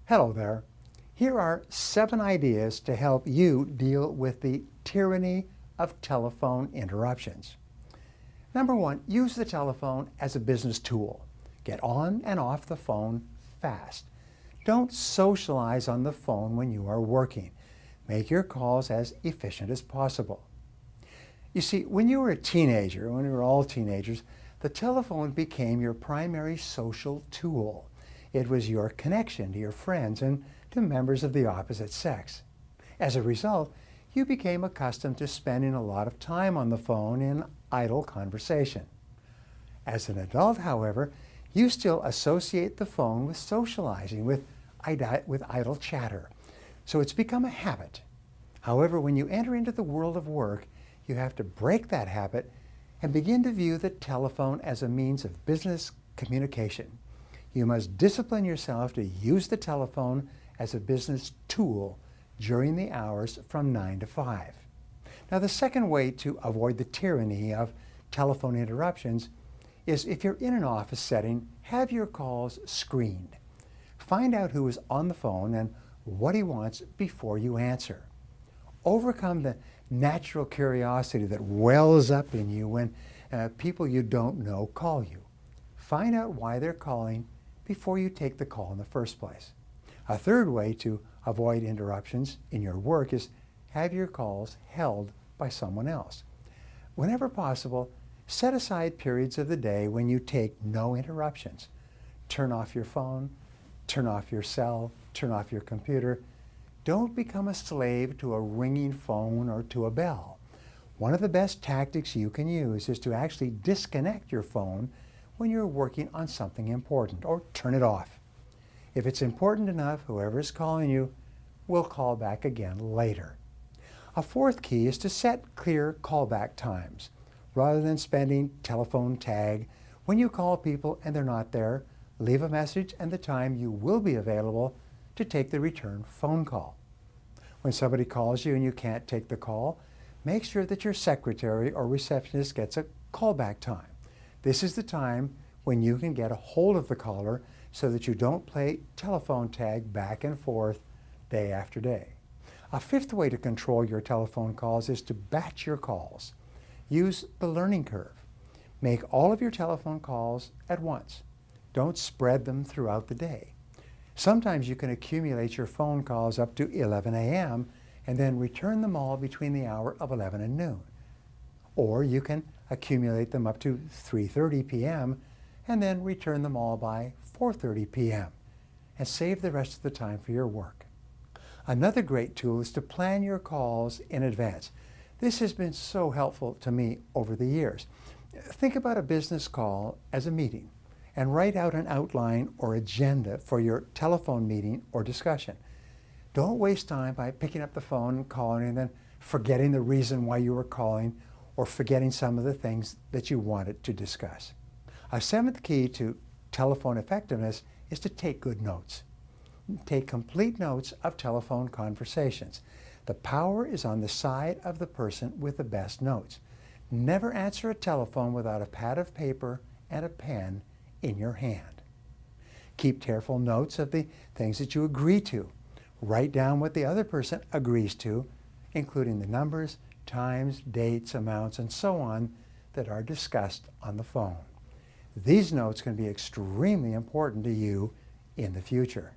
Hello there. Here are 7 ideas to help you deal with the tyranny of telephone interruptions. Number 1, use the telephone as a business tool. Get on and off the phone fast. Don't socialize on the phone when you are working. Make your calls as efficient as possible. You see, when you were a teenager, when we were all teenagers, the telephone became your primary social tool. It was your connection to your friends and to members of the opposite sex. As a result, you became accustomed to spending a lot of time on the phone in idle conversation. As an adult, however, you still associate the phone with socializing, with idle chatter. So it's become a habit. However, when you enter into the world of work, you have to break that habit and begin to view the telephone as a means of business communication. You must discipline yourself to use the telephone as a business tool during the hours from 9 to 5. Now, the second way to avoid the tyranny of telephone interruptions is, if you're in an office setting, have your calls screened. Find out who is on the phone and what he wants before you answer. Overcome the natural curiosity that wells up in you when people you don't know call you. Find out why they're calling before you take the call in the first place. A third way to avoid interruptions in your work is have your calls held by someone else. Whenever possible, set aside periods of the day when you take no interruptions. Turn off your phone, turn off your cell, turn off your computer. Don't become a slave to a ringing phone or to a bell. One of the best tactics you can use is to actually disconnect your phone when you're working on something important, or turn it off. If it's important enough, whoever is calling you will call back again later. A fourth key is to set clear callback times. Rather than spending telephone tag, when you call people and they're not there, leave a message and the time you will be available to take the return phone call. When somebody calls you and you can't take the call, make sure that your secretary or receptionist gets a callback time. This is the time when you can get a hold of the caller so that you don't play telephone tag back and forth day after day. A fifth way to control your telephone calls is to batch your calls. Use the learning curve. Make all of your telephone calls at once. Don't spread them throughout the day. Sometimes you can accumulate your phone calls up to 11 a.m. and then return them all between the hour of 11 and noon. Or you can accumulate them up to 3:30 p.m. and then return them all by 4:30 p.m. and save the rest of the time for your work. Another great tool is to plan your calls in advance. This has been so helpful to me over the years. Think about a business call as a meeting and write out an outline or agenda for your telephone meeting or discussion. Don't waste time by picking up the phone and calling and then forgetting the reason why you were calling, or forgetting some of the things that you wanted to discuss. A seventh key to telephone effectiveness is to take good notes. Take complete notes of telephone conversations. The power is on the side of the person with the best notes. Never answer a telephone without a pad of paper and a pen in your hand. Keep careful notes of the things that you agree to. Write down what the other person agrees to, including the numbers, times, dates, amounts, and so on that are discussed on the phone. These notes can be extremely important to you in the future.